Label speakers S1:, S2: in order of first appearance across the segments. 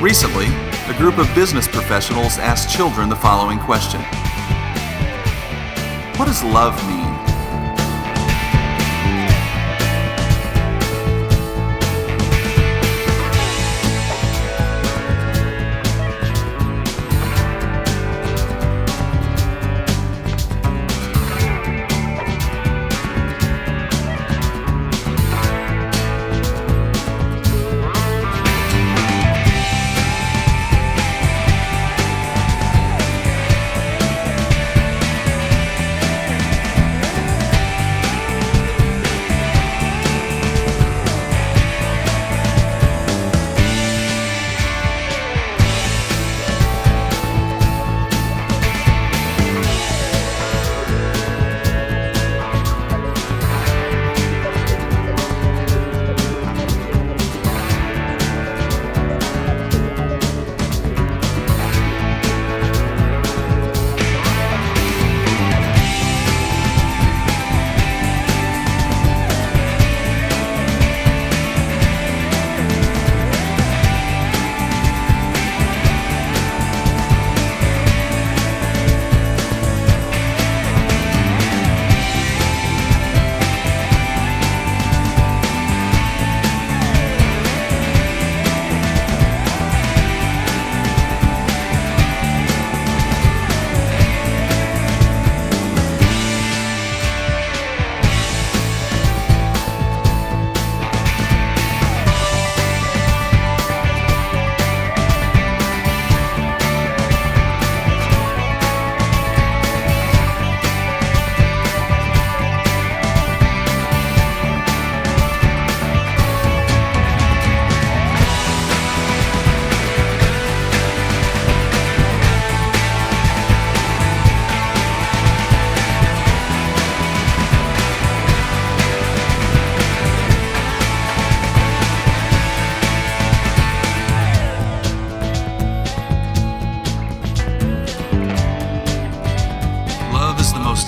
S1: Recently, a group of business professionals asked children the following question: what does love mean?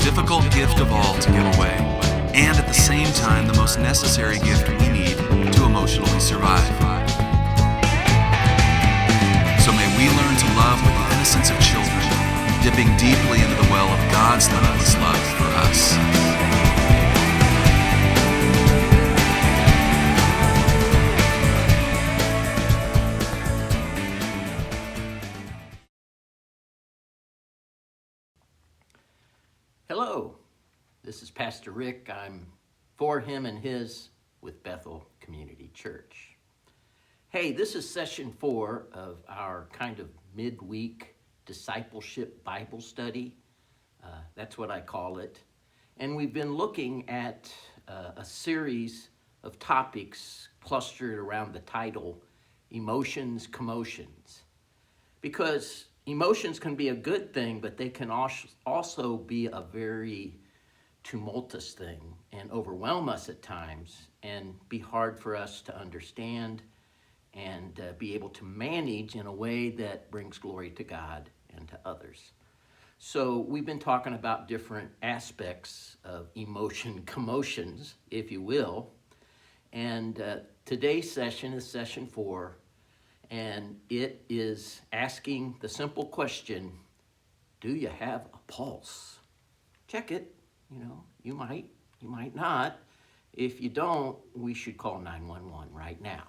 S1: Difficult gift of all to give away, and at the same time the most necessary gift we need to emotionally survive. So may we learn to love with the innocence of children, dipping deeply into the well of God's limitless love for us.
S2: Hello, this is Pastor Rick. I'm for him and his with Bethel Community Church. Hey, this is session 4 of our kind of midweek discipleship Bible study. That's what I call it. And we've been looking at a series of topics clustered around the title, Emotions, Commotions. Because emotions can be a good thing, but they can also be a very tumultuous thing and overwhelm us at times and be hard for us to understand and be able to manage in a way that brings glory to God and to others. So we've been talking about different aspects of emotion commotions, if you will. And today's session is session 4. And it is asking the simple question, do you have a pulse? Check it. You might not. If you don't, we should call 911 right now.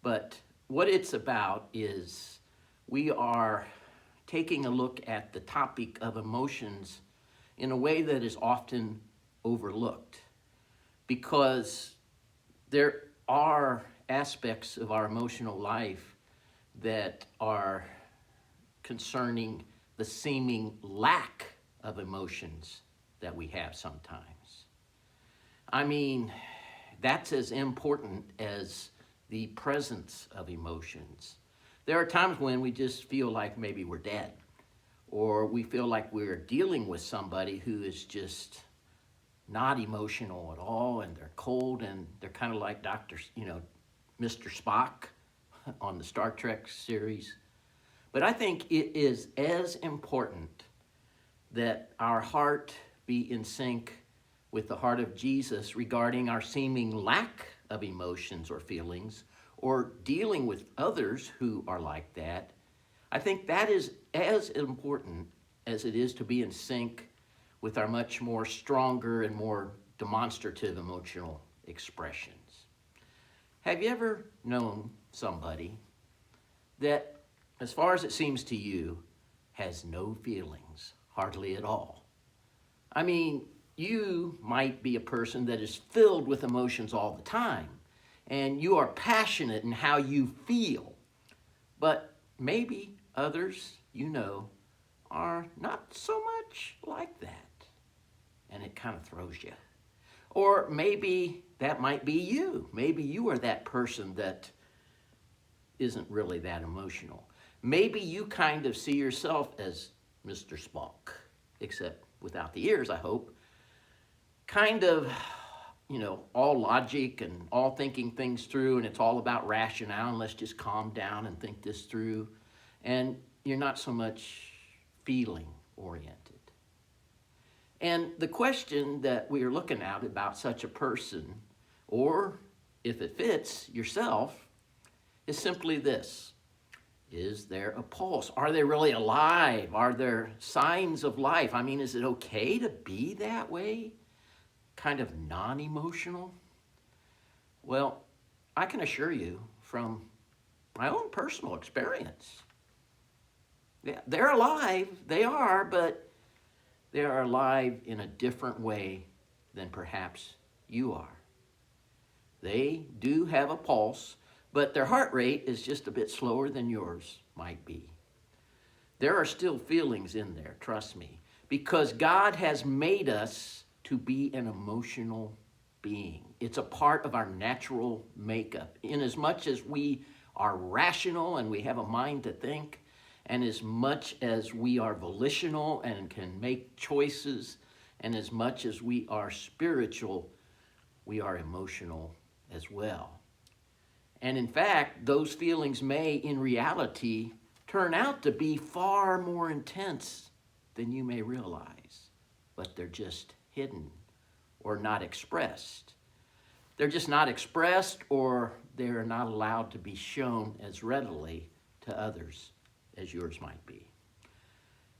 S2: But what it's about is we are taking a look at the topic of emotions in a way that is often overlooked, because there are aspects of our emotional life that are concerning the seeming lack of emotions that we have sometimes. I mean, that's as important as the presence of emotions. There are times when we just feel like maybe we're dead, or we feel like we're dealing with somebody who is just not emotional at all, and they're cold, and they're kind of like Mr. Spock on the Star Trek series. But I think it is as important that our heart be in sync with the heart of Jesus regarding our seeming lack of emotions or feelings, or dealing with others who are like that, I think that is as important as it is to be in sync with our much more stronger and more demonstrative emotional expressions. Have you ever known somebody that, as far as it seems to you, has no feelings, hardly at all? I mean, you might be a person that is filled with emotions all the time, and you are passionate in how you feel, but maybe others you know are not so much like that, and it kind of throws you. Or maybe that might be you. Maybe you are that person that isn't really that emotional. Maybe you kind of see yourself as Mr. Spock, except without the ears, I hope. Kind of, all logic and all thinking things through, and it's all about rationale, and let's just calm down and think this through. And you're not so much feeling oriented. And the question that we are looking at about such a person, or if it fits yourself, is simply this: is there a pulse? Are they really alive? Are there signs of life? I mean, is it okay to be that way? Kind of non-emotional? Well, I can assure you from my own personal experience, yeah, they're alive, they are, but they are alive in a different way than perhaps you are. They do have a pulse, but their heart rate is just a bit slower than yours might be. There are still feelings in there, trust me, because God has made us to be an emotional being. It's a part of our natural makeup. In as much as we are rational and we have a mind to think, and as much as we are volitional and can make choices, and as much as we are spiritual, we are emotional as well. And in fact, those feelings may, in reality, turn out to be far more intense than you may realize, but they're just hidden or not expressed. They're just not expressed, or they're not allowed to be shown as readily to others as yours might be.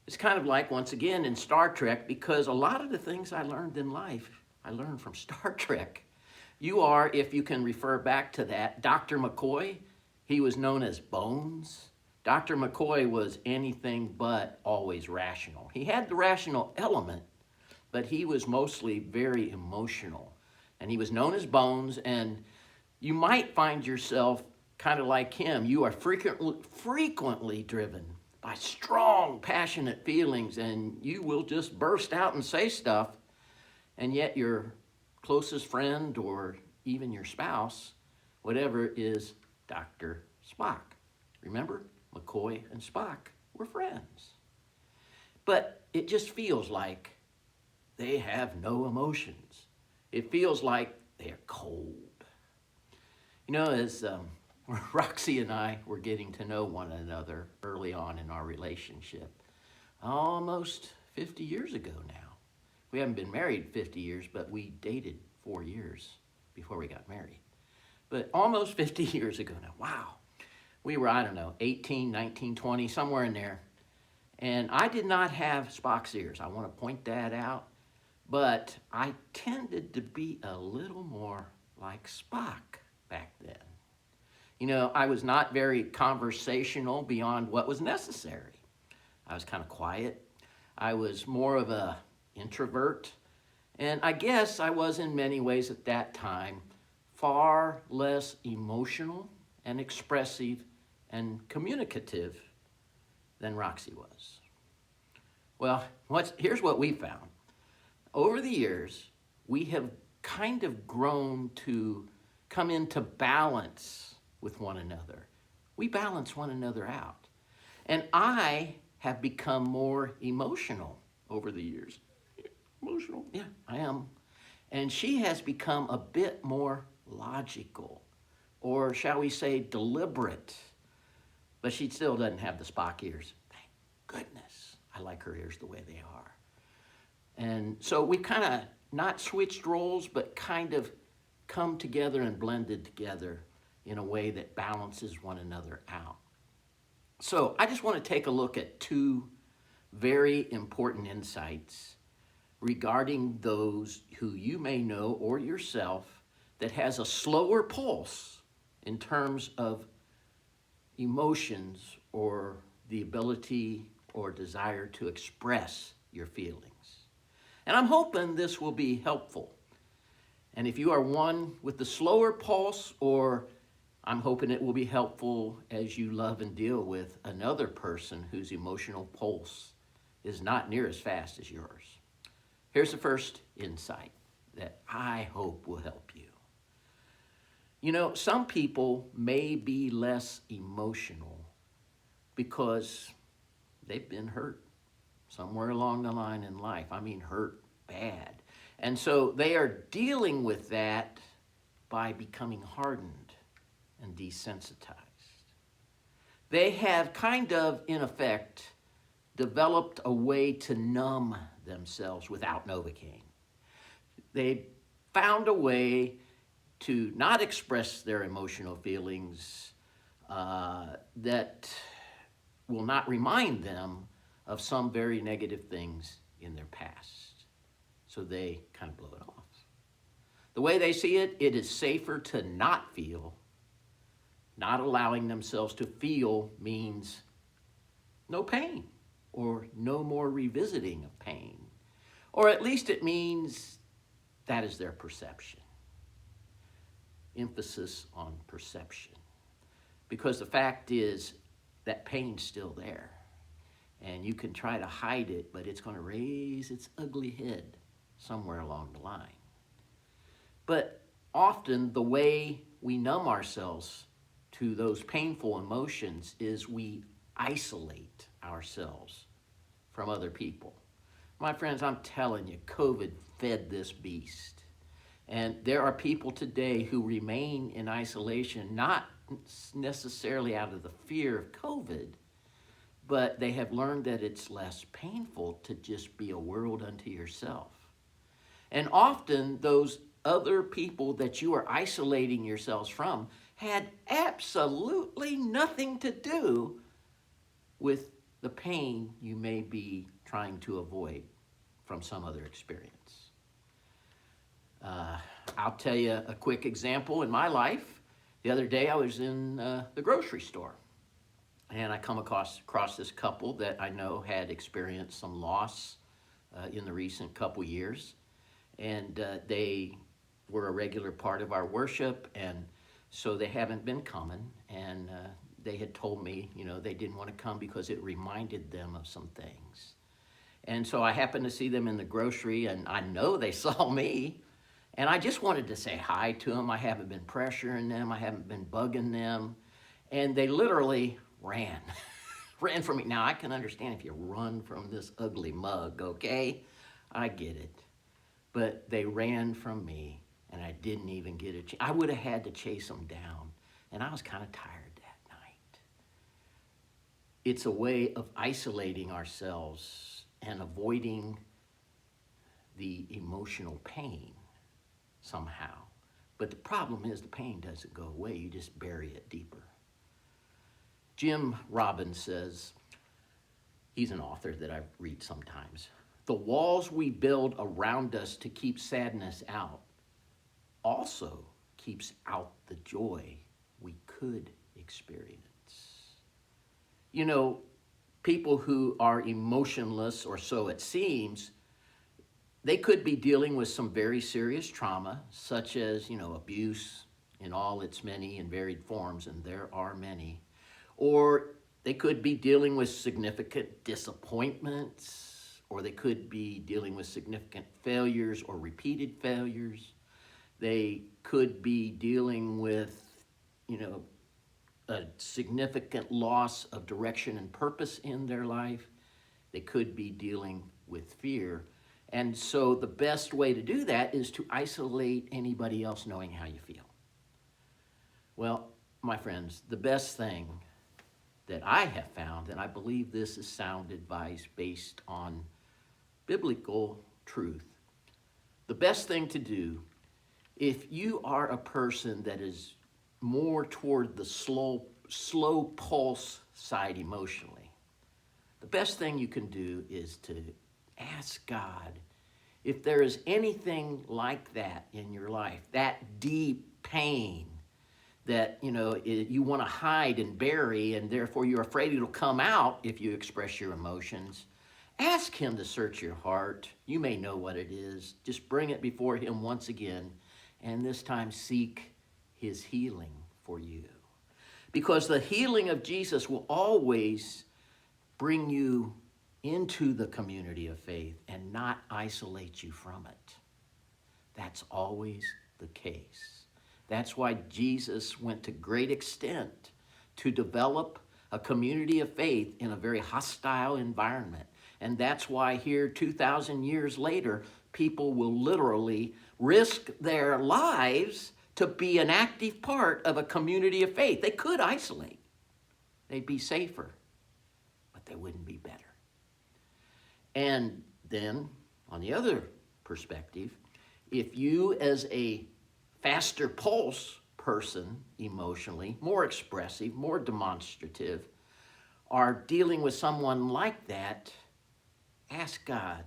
S2: It's kind of like, once again, in Star Trek, because a lot of the things I learned in life, I learned from Star Trek. You are, if you can refer back to that, Dr. McCoy. He was known as Bones. Dr. McCoy was anything but always rational. He had the rational element, but he was mostly very emotional. And he was known as Bones, and you might find yourself kind of like him. You are frequently driven by strong, passionate feelings, and you will just burst out and say stuff, and yet your closest friend or even your spouse, whatever, is Dr. Spock. Remember, McCoy and Spock were friends. But it just feels like they have no emotions. It feels like they're cold. As Roxy and I were getting to know one another early on in our relationship, almost 50 years ago now. We haven't been married 50 years, but we dated 4 years before we got married. But almost 50 years ago now, wow. We were, 18, 19, 20, somewhere in there. And I did not have Spock's ears. I want to point that out. But I tended to be a little more like Spock back then. I was not very conversational beyond what was necessary. I was kind of quiet. I was more of an introvert. And I guess I was, in many ways at that time, far less emotional and expressive and communicative than Roxy was. Well, here's what we found. Over the years, we have kind of grown to come into balance with one another. We balance one another out. And I have become more emotional over the years. Emotional? Yeah, I am. And she has become a bit more logical, or shall we say deliberate. But she still doesn't have the Spock ears. Thank goodness. I like her ears the way they are. And so we kind of not switched roles, but kind of come together and blended together in a way that balances one another out. So I just want to take a look at two very important insights regarding those who you may know or yourself that has a slower pulse in terms of emotions or the ability or desire to express your feelings. And I'm hoping this will be helpful. And if you are one with the slower pulse, or I'm hoping it will be helpful as you love and deal with another person whose emotional pulse is not near as fast as yours. Here's the first insight that I hope will help you. You know, some people may be less emotional because they've been hurt somewhere along the line in life. I mean, hurt bad. And so they are dealing with that by becoming hardened and desensitized. They have kind of, in effect, developed a way to numb themselves without Novocaine. They found a way to not express their emotional feelings that will not remind them of some very negative things in their past. So they kind of blow it off. The way they see it, it is safer to not feel. Not allowing themselves to feel means no pain or no more revisiting of pain. Or at least it means that is their perception. Emphasis on perception. Because the fact is that pain's still there. And you can try to hide it, but it's going to raise its ugly head somewhere along the line. But often the way we numb ourselves to those painful emotions is we isolate ourselves from other people. My friends, I'm telling you, COVID fed this beast. And there are people today who remain in isolation, not necessarily out of the fear of COVID, but they have learned that it's less painful to just be a world unto yourself. And often those other people that you are isolating yourselves from had absolutely nothing to do with the pain you may be trying to avoid from some other experience. I'll tell you a quick example in my life. The other day I was in the grocery store, and I come across this couple that I know had experienced some loss in the recent couple years. And they were a regular part of our worship, and so they haven't been coming. And they had told me, you know, they didn't want to come because it reminded them of some things. And so I happened to see them in the grocery, and I know they saw me. And I just wanted to say hi to them. I haven't been pressuring them. I haven't been bugging them. And they literally ran. Ran from me. Now, I can understand if you run from this ugly mug, okay? I get it. But they ran from me, and I didn't even get a chance. I would have had to chase them down, and I was kind of tired that night. It's a way of isolating ourselves and avoiding the emotional pain somehow. But the problem is the pain doesn't go away. You just bury it deeper. Jim Robbins says, he's an author that I read sometimes, the walls we build around us to keep sadness out also keeps out the joy we could experience. You know, people who are emotionless, or so it seems, they could be dealing with some very serious trauma, such as, you know, abuse in all its many and varied forms, and there are many. Or they could be dealing with significant disappointments, or they could be dealing with significant failures or repeated failures. They could be dealing with, you know, a significant loss of direction and purpose in their life. They could be dealing with fear. And so the best way to do that is to isolate anybody else knowing how you feel. Well, my friends, the best thing that I have found, and I believe this is sound advice based on biblical truth, the best thing to do if you are a person that is more toward the slow pulse side emotionally, the best thing you can do is to ask God if there is anything like that in your life, that deep pain that you want to hide and bury, and therefore you're afraid it'll come out if you express your emotions. Ask him to search your heart. You may know what it is. Just bring it before him once again, and this time seek his healing for you. Because the healing of Jesus will always bring you into the community of faith and not isolate you from it. That's always the case. That's why Jesus went to great extent to develop a community of faith in a very hostile environment. And that's why here 2,000 years later, people will literally risk their lives to be an active part of a community of faith. They could isolate. They'd be safer, but they wouldn't be better. And then, on the other perspective, if you as a faster pulse person emotionally, more expressive, more demonstrative, are dealing with someone like that, ask God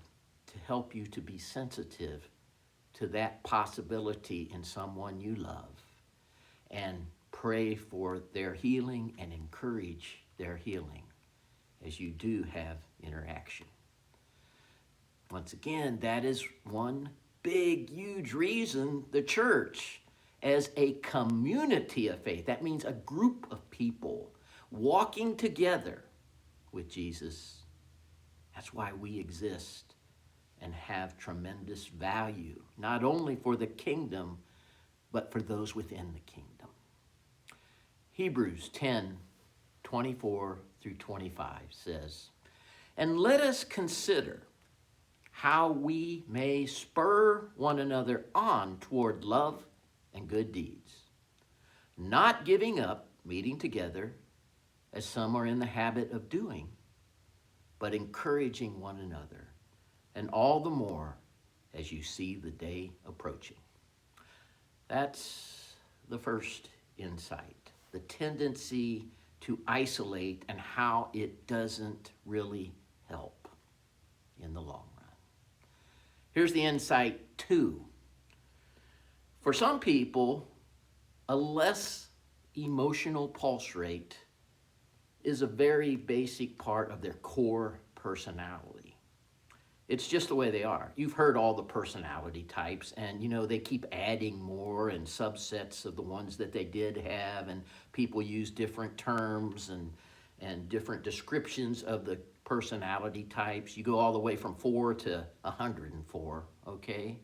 S2: to help you to be sensitive to that possibility in someone you love, and pray for their healing and encourage their healing as you do have interaction. Once again, that is one big, huge reason the church as a community of faith, that means a group of people walking together with Jesus. That's why we exist and have tremendous value, not only for the kingdom, but for those within the kingdom. Hebrews 10:24 through 25 says, "And let us consider how we may spur one another on toward love and good deeds, not giving up meeting together, as some are in the habit of doing, but encouraging one another, and all the more as you see the day approaching." That's the first insight, the tendency to isolate and how it doesn't really help in the long run. Here's the insight 2. For some people, a less emotional pulse rate is a very basic part of their core personality. It's just the way they are. You've heard all the personality types, and they keep adding more and subsets of the ones that they did have, and people use different terms and different descriptions of the personality types. You go all the way from 4 to 104, okay?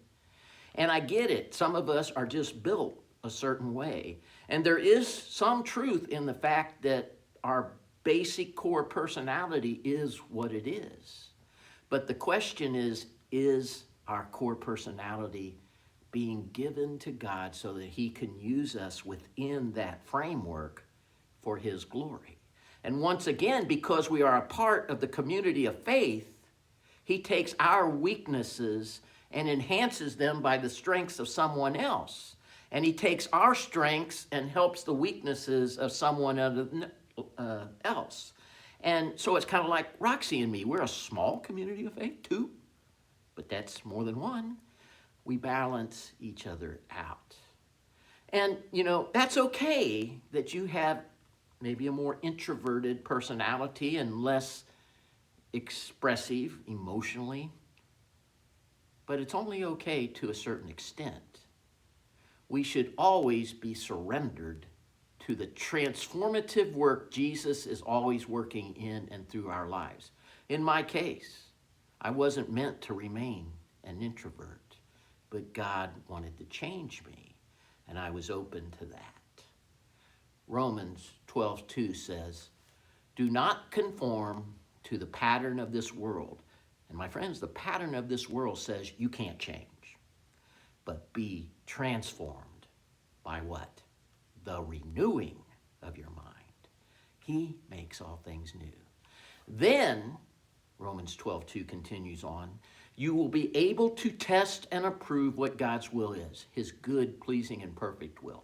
S2: And I get it. Some of us are just built a certain way. And there is some truth in the fact that our basic core personality is what it is. But the question is our core personality being given to God so that he can use us within that framework for his glory? And once again, because we are a part of the community of faith, he takes our weaknesses and enhances them by the strengths of someone else. And he takes our strengths and helps the weaknesses of someone else. And so it's kind of like Roxy and me. We're a small community of faith too, but that's more than one. We balance each other out. And, that's okay that you have maybe a more introverted personality and less expressive emotionally, but it's only okay to a certain extent. We should always be surrendered to the transformative work Jesus is always working in and through our lives. In my case, I wasn't meant to remain an introvert, but God wanted to change me, and I was open to that. Romans 12:2 says, "Do not conform to the pattern of this world." And my friends, the pattern of this world says you can't change, but be transformed by what? The renewing of your mind. He makes all things new. Then, Romans 12:2 continues on, You will be able to test and approve what God's will is, his good, pleasing, and perfect will.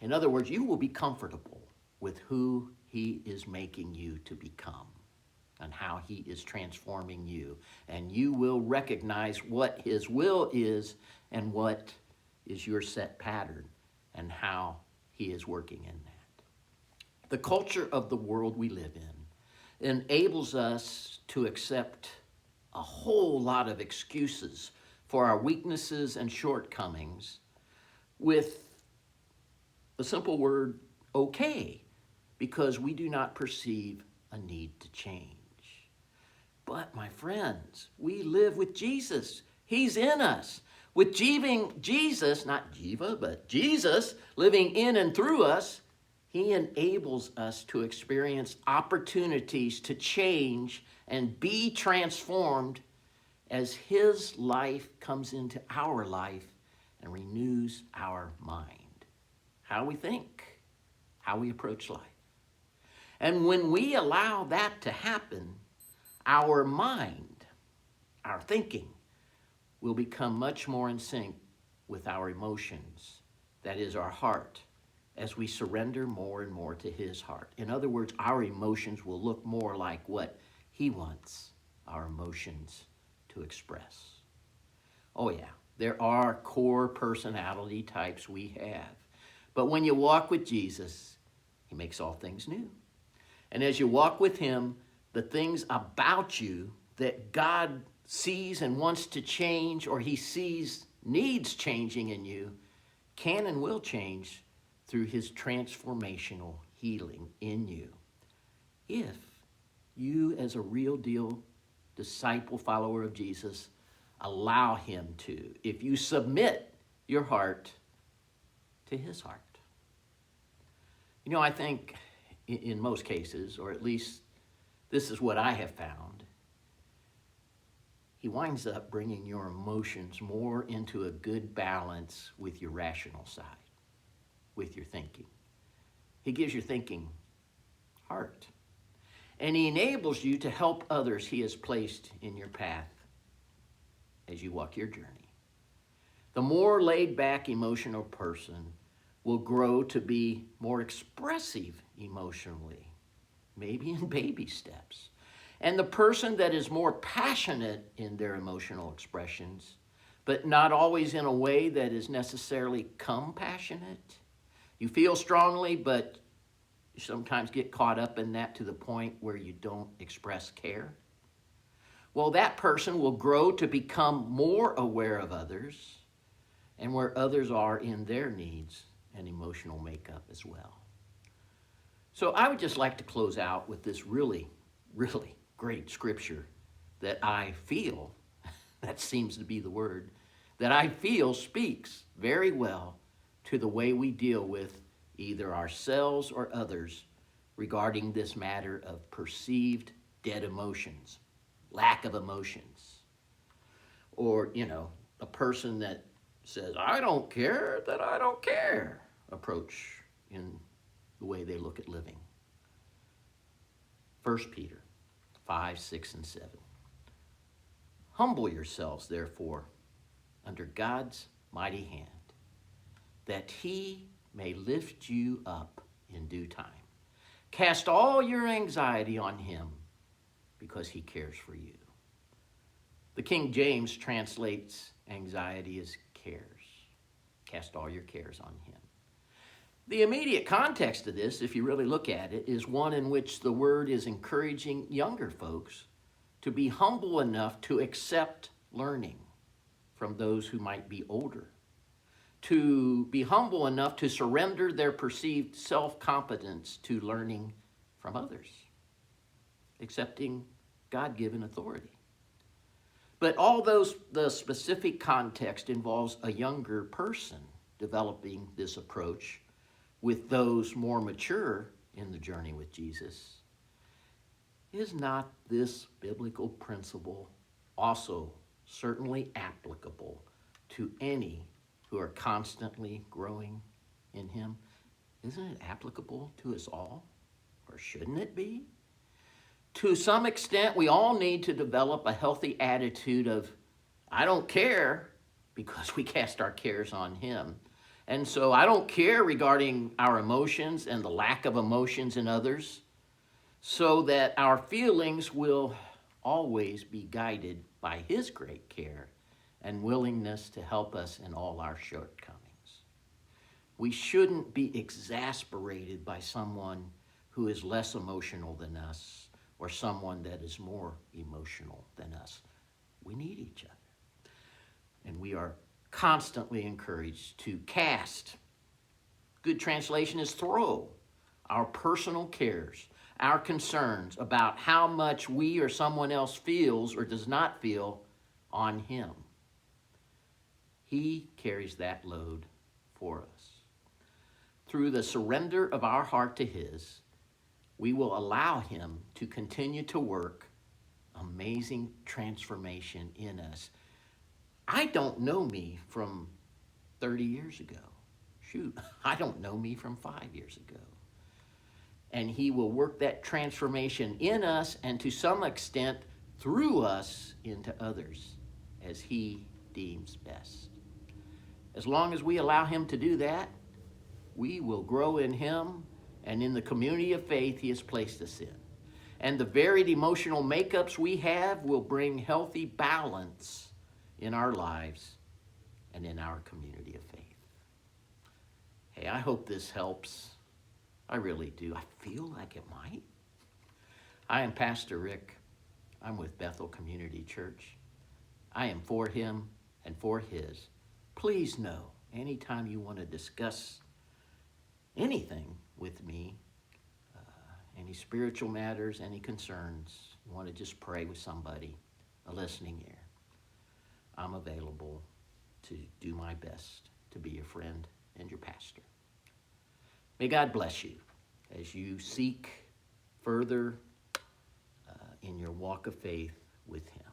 S2: In other words, you will be comfortable with who he is making you to become and how he is transforming you. And you will recognize what his will is and what is your set pattern and how he is working in that. The culture of the world we live in enables us to accept a whole lot of excuses for our weaknesses and shortcomings with the simple word okay, because we do not perceive a need to change. But my friends, we live with Jesus. He's in us. With Jesus, not Jiva, but Jesus living in and through us, he enables us to experience opportunities to change and be transformed as his life comes into our life and renews our mind, how we think, how we approach life. And when we allow that to happen, our mind, our thinking, will become much more in sync with our emotions, that is our heart, as we surrender more and more to his heart. In other words, our emotions will look more like what he wants our emotions to express. Oh yeah, there are core personality types we have. But when you walk with Jesus, he makes all things new. And as you walk with him, the things about you that God sees and wants to change, or he sees needs changing in you, can and will change through his transformational healing in you. If you, as a real deal disciple, follower of Jesus, allow him to, if you submit your heart to his heart. You know, I think in most cases, or at least this is what I have found, he winds up bringing your emotions more into a good balance with your rational side, with your thinking. He gives your thinking heart. And he enables you to help others he has placed in your path as you walk your journey. The more laid-back emotional person will grow to be more expressive emotionally, maybe in baby steps. And the person that is more passionate in their emotional expressions, but not always in a way that is necessarily compassionate. You feel strongly, but you sometimes get caught up in that to the point where you don't express care. Well, that person will grow to become more aware of others and where others are in their needs and emotional makeup as well. So I would just like to close out with this really great scripture that I feel, that seems to be the word, that I feel speaks very well to the way we deal with either ourselves or others regarding this matter of perceived dead emotions, lack of emotions. Or, a person that says, I don't care that I don't care approach in the way they look at living. 1 Peter 5, 6, and 7. Humble yourselves, therefore, under God's mighty hand, that he may lift you up in due time. Cast all your anxiety on him, because he cares for you. The King James translates anxiety as cares. Cast all your cares on him. The immediate context of this, if you really look at it, is one in which the word is encouraging younger folks to be humble enough to accept learning from those who might be older, to be humble enough to surrender their perceived self-competence to learning from others, accepting God-given authority. But although the specific context involves a younger person developing this approach with those more mature in the journey with Jesus, is not this biblical principle also certainly applicable to any who are constantly growing in him? Isn't it applicable to us all? Or shouldn't it be? To some extent, we all need to develop a healthy attitude of I don't care because we cast our cares on him. And so I don't care regarding our emotions and the lack of emotions in others, so that our feelings will always be guided by his great care and willingness to help us in all our shortcomings. We shouldn't be exasperated by someone who is less emotional than us or someone that is more emotional than us. We need each other. And we are constantly encouraged to cast. Good translation is throw our personal cares, our concerns about how much we or someone else feels or does not feel on him. He carries that load for us. Through the surrender of our heart to his, we will allow him to continue to work amazing transformation in us. I don't know me from 30 years ago. Shoot, I don't know me from 5 years ago. And he will work that transformation in us and to some extent through us into others as he deems best. As long as we allow him to do that, we will grow in him and in the community of faith he has placed us in. And the varied emotional makeups we have will bring healthy balance in our lives and in our community of faith. Hey, I hope this helps. I really do. I feel like it might. I am Pastor Rick. I'm with Bethel Community Church. I am for him and for his. Please know, anytime you want to discuss anything with me, any spiritual matters, any concerns, you want to just pray with somebody, a listening ear, I'm available to do my best to be your friend and your pastor. May God bless you as you seek further in your walk of faith with him.